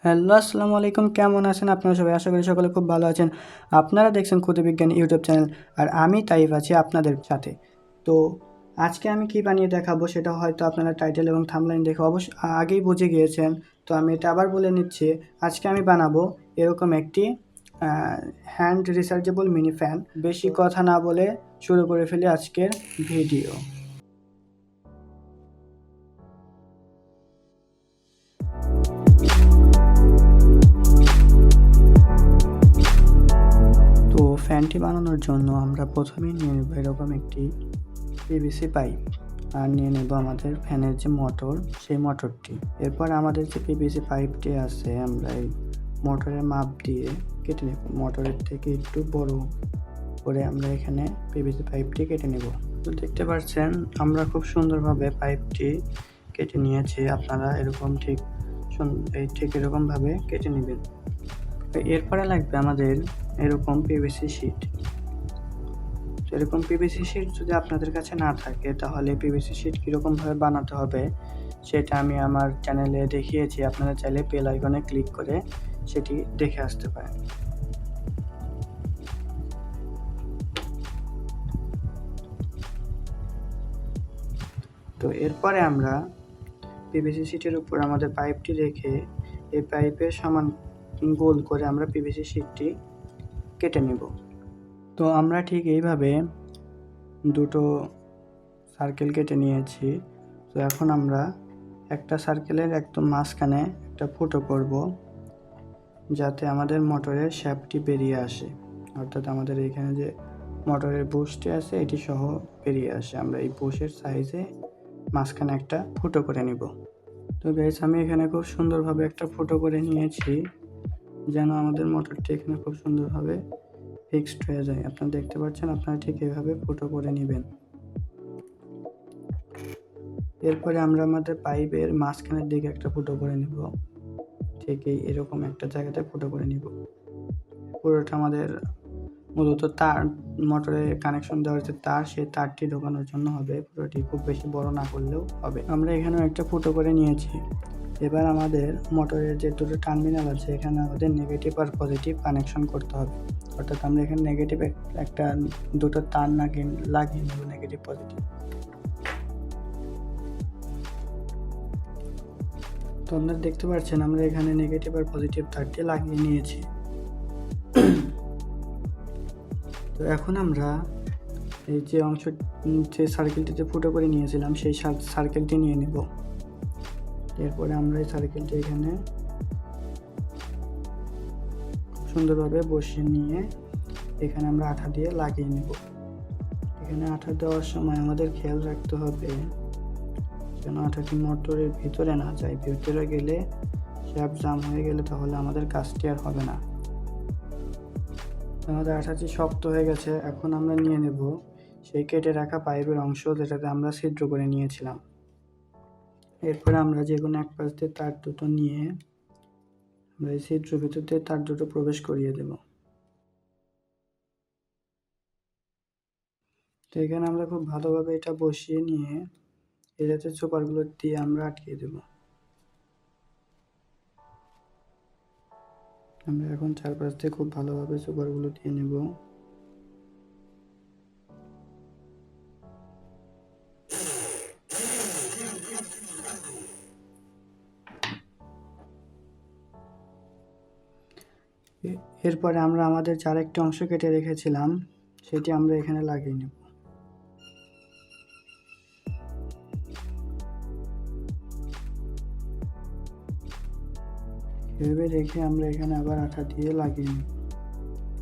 Hello, আসসালামু আলাইকুম। কেমন আছেন আপনারা সবাই? আশা করি সকলে খুব ভালো আছেন। আপনারা দেখছেন ক্ষুদে বিজ্ঞানী ইউটিউব চ্যানেল, আর আমি তাইফ আছি আপনাদের সাথে। তো আজকে আমি কি বানিয়ে দেখাবো সেটা হয়তো আপনারা টাইটেল এবং থাম্বনেইল দেখে আগেই বুঝে গিয়েছেন। তো আমি এটা আবার বলে নিচ্ছি। আজকে আমি বানাবো এরকম একটি হ্যান্ড রিচার্জেবল মিনি ফ্যান। বেশি কথা না বলে শুরু করে ফেলি আজকের ভিডিও। তো ফ্যানটি বানানোর জন্য আমরা প্রথমেই নিয়ে নেব এরকম একটি পিভিসি পাইপ, আর নিয়ে নেব আমাদের ফ্যানের যে মোটর, সেই মোটরটি। এরপর আমাদের যে পিভিসি পাইপটি আছে আমরা এই মোটরের মাপ দিয়ে কেটে নেব। মোটরের থেকে একটু বড় করে আমরা এখানে পিভিসি পাইপটি কেটে নেব। তো দেখতে পাচ্ছেন আমরা খুব সুন্দরভাবে পাইপটি কেটে নিয়েছি। আপনারা এরকম ঠিক এরকমভাবে কেটে নেবেন। এরপরে লাগবে আমাদের এরকম পিভিসি শিট। এরকম পিভিসি শিট যদি আপনাদের কাছে না থাকে তাহলে পিভিসি শিট কীরকমভাবে বানাতে হবে সেটা আমি আমার চ্যানেলে দেখিয়েছি। আপনারা চাইলে বেল আইকনে ক্লিক করে সেটি দেখে আসতে পারেন। তো এরপরে আমরা পিভিসি শিটের উপর আমাদের পাইপটি রেখে এই পাইপের সমান গোল করে আমরা পিভিসি শিটটি কেটে নেব। তো আমরা ঠিক এইভাবে দুটো সার্কেল কেটে নিয়েছি। তো এখন আমরা একটা সার্কেলের একদম মাঝখানে একটা ফুটো করব, যাতে আমাদের মোটরের শ্যাফটটি বেরিয়ে আসে, অর্থাৎ আমাদের এখানে যে মোটরের বুশটি আছে এটি সহ বেরিয়ে আসে। আমরা এই বুশের সাইজে মাঝখানে একটা ফুটো করে নিব। তো গাইস, আমি এখানে খুব সুন্দরভাবে একটা ফুটো করে নিয়েছি, যেন আমাদের মোটরটি এখানে খুব সুন্দরভাবে ফিক্সড হয়ে যায়। আপনারা দেখতে পাচ্ছেন, আপনারা ঠিক এইভাবে ফুটো করে নেবেন। এরপরে আমরা আমাদের পাইপের মাঝখানের দিকে একটা ফুটো করে নিব, ঠিক এরকম একটা জায়গাতে ফুটো করে নিব। পুরোটা আমাদের মূলত তার, মোটরে কানেকশন দেওয়ার যে তার, সেই তারটি ঢোকানোর জন্য হবে। পুরোটি খুব বেশি বড় না করলেও হবে। আমরা এখানেও একটা ফুটো করে নিয়েছি। এবার আমাদের মোটরের যে দুটো টার্মিনাল আছে এখানে আমাদের নেগেটিভ আর পজিটিভ কানেকশন করতে হবে। অর্থাৎ আমরা এখানে নেগেটিভ একটা দুটো তার লাগিয়ে নেব, নেগেটিভ পজিটিভ। তো আপনারা দেখতে পাচ্ছেন আমরা এখানে নেগেটিভ আর পজিটিভ তারটি লাগিয়ে নিয়েছি। তো এখন আমরা এই যে যে সার্কেলটিতে ফুটো করে নিয়েছিলাম সেই সার্কেলটি নিয়ে নেব। এরপরে আমরা এই সার্কেলটি এখানে সুন্দরভাবে বসিয়ে নিয়ে এখানে আমরা আঠা দিয়ে লাগিয়ে নেব। এখানে আঠা দেওয়ার সময় আমাদের খেয়াল রাখতে হবে যেন আঠাটি মোটরের ভিতরে না যায়। ভিতরে গেলে শ্যাফট জাম হয়ে গেলে তাহলে আমাদের কাজটি আর হবে না। আমাদের আঠাটি শক্ত হয়ে গেছে। এখন আমরা নিয়ে নেব সেই কেটে রাখা পাইপের অংশ, যেটাতে আমরা ছিদ্র করে নিয়েছিলাম। এরপরে আমরা যে কোনো এক পাশ দিয়ে তার দুটো নিয়ে আমরা এই ছিদ্র ভিতর দিয়ে তার দুটো প্রবেশ করিয়ে দেব। তো এখানে আমরা খুব ভালোভাবে এটা বসিয়ে নিয়ে এটাতে চোপারগুলো দিয়ে আমরা আটকিয়ে দেব। আমরা এখন চারপাশ দিয়ে খুব ভালোভাবে চোপারগুলো দিয়ে নেব। এরপরে আমরা আমাদের যার একটি অংশ কেটে রেখেছিলাম সেটি আমরা এখানে লাগিয়ে নেব। এভাবে রেখে আমরা এখানে আবার আঠা দিয়ে লাগিয়ে নেব।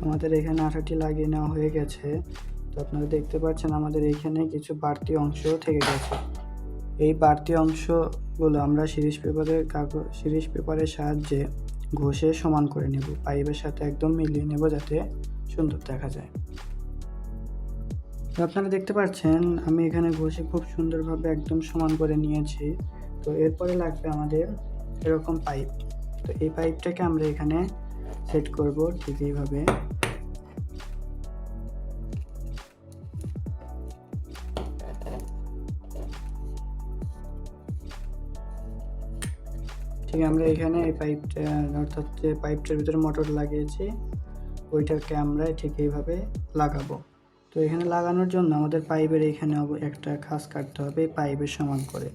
আমাদের এখানে আঠাটি লাগিয়ে নেওয়া হয়ে গেছে। তো আপনারা দেখতে পাচ্ছেন আমাদের এখানে কিছু বাড়তি অংশ থেকে গেছে। এই বাড়তি অংশগুলো আমরা সিরিজ পেপারের সাহায্যে ঘষে সমান করে নেব, পাইপের সাথে একদম মিলিয়ে নেব যাতে সুন্দর দেখা যায়। তো আপনারা দেখতে পাচ্ছেন আমি এখানে ঘষে খুব সুন্দরভাবে একদম সমান করে নিয়েছি। তো এরপরে লাগবে আমাদের এরকম পাইপ। তো এই পাইপটাকে আমরা এখানে সেট করব ঠিক এইভাবে। ঠিক ঠিক আমরা এখানে এই পাইপটা অর্থাৎ যে পাইপটার ভিতরে মোটর লাগিয়েছি ওইটাকে আমরা ঠিক এইভাবে লাগাবো। তো এখানে লাগানোর জন্য আমাদের পাইপের এখানে একটা খাঁজ কাটতে হবে এই পাইপের সমান করে।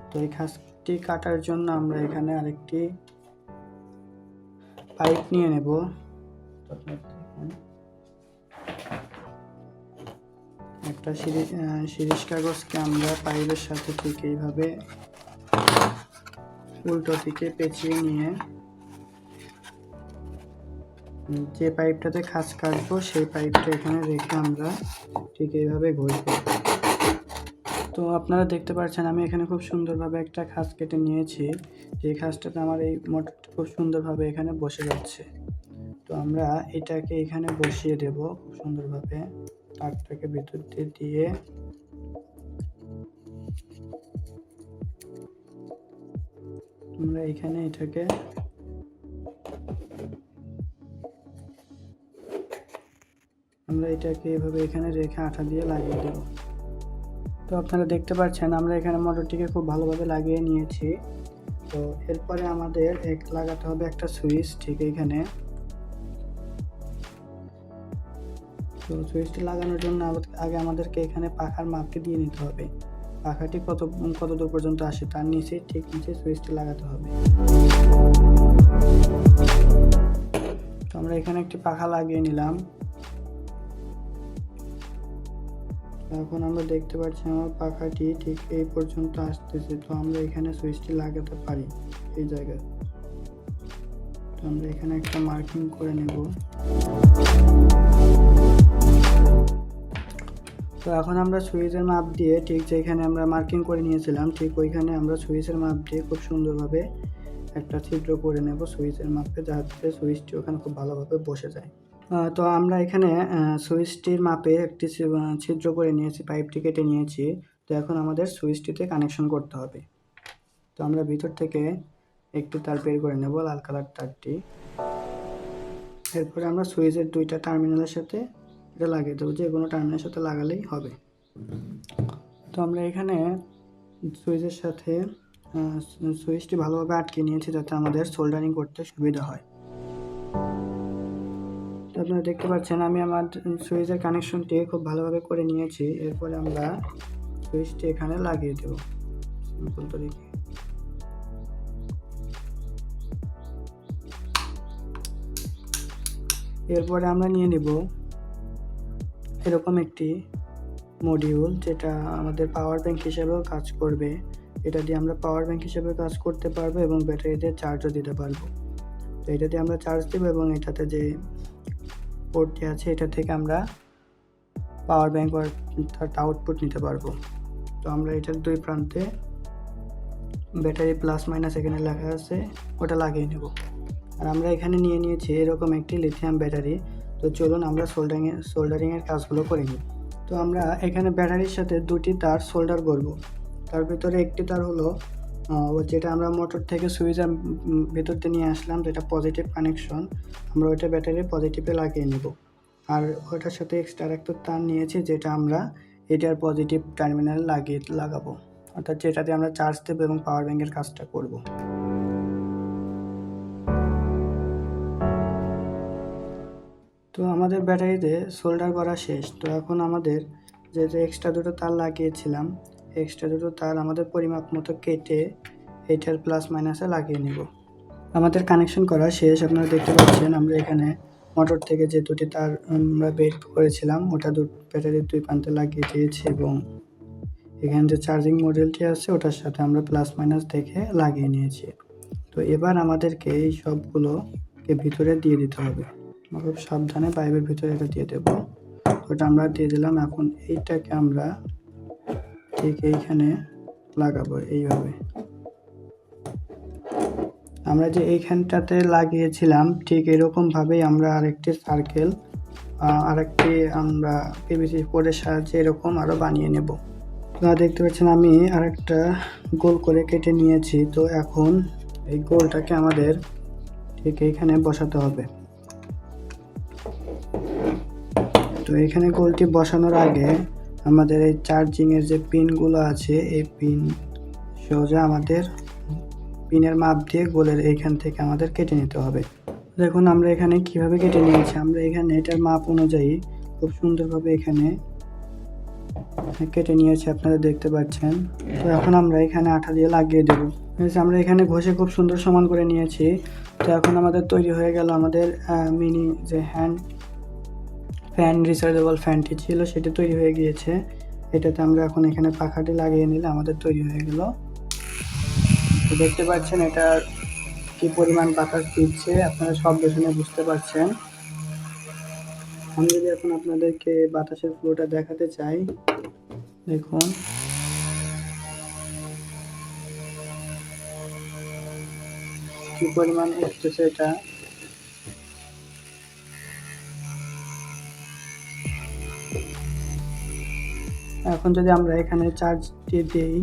তো এই খাঁজটি কাটার জন্য আমরা এখানে আরেকটি পাইপ নিয়ে নেব। একটা সিরিজ কাগজকে আমরা পাইপের সাথে ঠিক এইভাবে উল্টো দিকে পেঁচিয়ে নিয়ে যে পাইপটাতে খাঁজ কাটবো সেই পাইপটা এখানে রেখে আমরা ঠিক এইভাবে ঘষবো। তো আপনারা দেখতে পাচ্ছেন আমি এখানে খুব সুন্দরভাবে একটা খাঁজ কেটে নিয়েছি, যে খাঁজটাতে আমার এই মোটরটি খুব সুন্দরভাবে এখানে বসে যাচ্ছে। তো আমরা এটাকে এখানে বসিয়ে দেব খুব সুন্দরভাবে, তারটাকে ভিতর দিয়ে আমরা এখানে এটাকে এভাবে এখানে রেখে আঠা দিয়ে লাগিয়ে দেব। তো আপনারা দেখতে পাচ্ছেন আমরা এখানে মোটরটিকে খুব ভালোভাবে লাগিয়ে নিয়েছি। তো এরপরে আমাদের লাগাতে হবে একটা সুইচ ঠিক এইখানে। তো সুইচটি লাগানোর জন্য আগে আমাদেরকে এখানে পাখার মাপটি দিয়ে নিতে হবে। পাখাটি কত দূর পর্যন্ত আসে তার নিচে ঠিক নিচে সুইচটি লাগাতে হবে। তো আমরা এখানে একটি পাখা লাগিয়ে নিলাম। এখন আমরা দেখতে পাচ্ছি আমার পাখাটি ঠিক এই পর্যন্ত আসতেছে। তো আমরা এখানে সুইচটি লাগাতে পারি এই জায়গায়। তো আমরা এখানে একটা মার্কিং করে নেব। তো এখন আমরা সুইচের মাপ দিয়ে ঠিক যেখানে আমরা মার্কিং করে নিয়েছিলাম ঠিক ওইখানে আমরা সুইচের মাপ দিয়ে খুব সুন্দরভাবে একটা ছিদ্র করে নেব সুইচের মাপে, যাতে সুইচটি ওখানে খুব ভালোভাবে বসে যায়। তো আমরা এখানে সুইচটির মাপে একটি ছিদ্র করে নিয়েছি, পাইপটি কেটে নিয়েছি। তো এখন আমাদের সুইচটিতে কানেকশন করতে হবে। তো আমরা ভিতর থেকে একটি তার বের করে নেব, লাল কালার তারটি। এরপরে আমরা সুইচের দুইটা টার্মিনালের সাথে এটা লাগিয়ে দেবো, যে কোনো টার্মিনালের সাথে লাগালেই হবে। তো আমরা এখানে সুইচের সাথে সুইচটি ভালোভাবে আটকে নিয়েছি যাতে আমাদের সোল্ডারিং করতে সুবিধা হয়। তো আপনারা দেখতে পাচ্ছেন আমি আমার সুইচের কানেকশনটি খুব ভালোভাবে করে নিয়েছি। এরপরে আমরা সুইচটি এখানে লাগিয়ে দেব সিম্পল তরিকে। এরপরে আমরা নিয়ে নেব এরকম একটি মডিউল, যেটা আমাদের পাওয়ার ব্যাংক হিসেবেও কাজ করবে। এটা দিয়ে আমরা পাওয়ার ব্যাংক হিসেবে কাজ করতে পারবো এবং ব্যাটারি দিয়ে চার্জও দিতে পারবো। তো এটা দিয়ে আমরা চার্জ দেবো এবং এটাতে যে পোর্টটি আছে এটা থেকে আমরা পাওয়ার ব্যাংক অর্থাৎ আউটপুট নিতে পারবো। তো আমরা এটার দুই প্রান্তে ব্যাটারি প্লাস মাইনাস এখানে লেখা আছে ওটা লাগিয়ে নেব। আর আমরা এখানে নিয়ে নিয়েছি এরকম একটি লিথিয়াম ব্যাটারি। তো চলুন আমরা সোল্ডারিংয়ের কাজগুলো করে নিই। তো আমরা এখানে ব্যাটারির সাথে দুটি তার সোল্ডার করব। তার ভিতরে একটি তার হলো যেটা আমরা মোটর থেকে সুইচের ভিতরতে নিয়ে আসলাম, যেটা পজিটিভ কানেকশন, আমরা ওইটা ব্যাটারির পজিটিভে লাগিয়ে নেব। আর ওটার সাথে এক্সট্রা একটা তার নিয়েছি যেটা আমরা এটার পজিটিভ টার্মিনাল লাগাবো, অর্থাৎ যেটাতে আমরা চার্জ দেবো এবং পাওয়ার ব্যাংকের কাজটা করব। তো আমাদের ব্যাটারিতে সোল্ডার করা শেষ। তো এখন আমাদের যে এক্সট্রা দুটো তার লাগিয়েছিলাম, এক্সট্রা দুটো তার আমাদের পরিমাপ মতো কেটে এটার প্লাস মাইনাসে লাগিয়ে নেব। আমাদের কানেকশন করা শেষ। আপনারা দেখতে পাচ্ছেন আমরা এখানে মোটর থেকে যে দুটি তার আমরা বের করেছিলাম ওটা ব্যাটারির দুই প্রান্তে লাগিয়ে দিয়েছি এবং এখানে যে চার্জিং মডিউলটি আছে ওটার সাথে আমরা প্লাস মাইনাস দেখে লাগিয়ে নিয়েছি। তো এবার আমাদেরকে এই সবগুলোকে ভিতরে দিয়ে দিতে হবে। খুব সাবধানে পাইপের ভিতরে এটা দিয়ে দেব। ওটা আমরা দিয়ে দিলাম। এখন এইটাকে আমরা ঠিক এইখানে লাগাবো এইভাবে। আমরা যে এইখানটাতে লাগিয়েছিলাম ঠিক এরকমভাবেই আমরা আরেকটি সার্কেল আমরা পিভিসি বোর্ডের সাহায্যে এরকম আরও বানিয়ে নেব। আপনারা দেখতে পাচ্ছেন আমি আরেকটা গোল করে কেটে নিয়েছি। তো এখন এই গোলটাকে আমাদের ঠিক এইখানে বসাতে হবে। তো এখানে গোলটি বসানোর আগে আমাদের এই চার্জিংয়ের যে পিনগুলো আছে এই পিন সোজা আমাদের পিনের মাপ দিয়ে গোলের এইখান থেকে আমাদের কেটে নিতে হবে। দেখুন আমরা এখানে কিভাবে কেটে নিয়েছি। আমরা এখানে এটার মাপ অনুযায়ী খুব সুন্দরভাবে এখানে কেটে নিয়েছি, আপনারা দেখতে পাচ্ছেন। তো এখন আমরা এখানে আঠা দিয়ে লাগিয়ে দেবো। আমরা এখানে ঘষে খুব সুন্দর সমান করে নিয়েছি। তো এখন আমাদের তৈরি হয়ে গেল আমাদের মিনি যে ফ্যান রিচার্জেবল ফ্যানটি ছিল সেটি তৈরি হয়ে গিয়েছে। এটাতে আমরা এখন এখানে পাখাটি লাগিয়ে নিলে আমাদের তৈরি হয়ে গেল। তো দেখতে পাচ্ছেন এটার কি পরিমাণ বাতাস দিচ্ছে, আপনারা শব্দ শুনে বুঝতে পারছেন। আমি যদি এখন আপনাদেরকে বাতাসের ফ্লোটা দেখাতে চাই, দেখুন কি পরিমাণ এসতেছে এটা। এখন যদি আমরা এখানে চার্জটি দিই,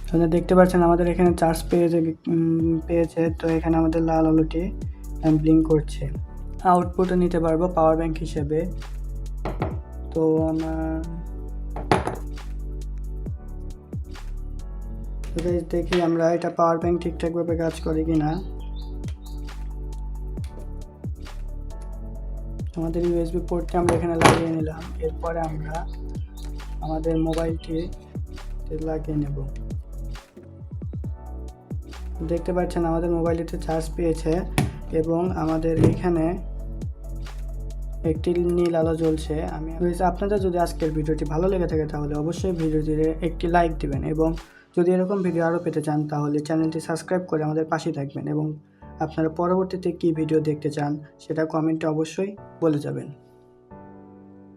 আপনারা দেখতে পাচ্ছেন আমাদের এখানে চার্জ পেয়েছে। তো এখানে আমাদের লাল আলোটি ব্লিঙ্ক করছে। আউটপুটও নিতে পারবো পাওয়ার ব্যাংক হিসেবে। তো দেখি আমরা এটা পাওয়ার ব্যাংক ঠিকঠাকভাবে কাজ করে কিনা। আমাদের ইউএসবি পোর্টটি আমরা এখানে লাগিয়ে নিলাম। এরপরে আমরা আমাদের মোবাইলটি লাগিয়ে নেব। দেখতে পাচ্ছেন আমাদের মোবাইলটিতে চার্জ পেয়েছে এবং আমাদের এখানে একটি নীল আলো জ্বলছে। আপনাদের যদি আজকের ভিডিওটি ভালো লেগে থাকে তাহলে অবশ্যই ভিডিওটিতে একটি লাইক দিবেন এবং যদি এরকম ভিডিও আরও পেতে চান তাহলে চ্যানেলটি সাবস্ক্রাইব করে আমাদের পাশে থাকবেন এবং আপনারা পরবর্তীতে কী ভিডিও দেখতে চান সেটা কমেন্টে অবশ্যই বলে যাবেন।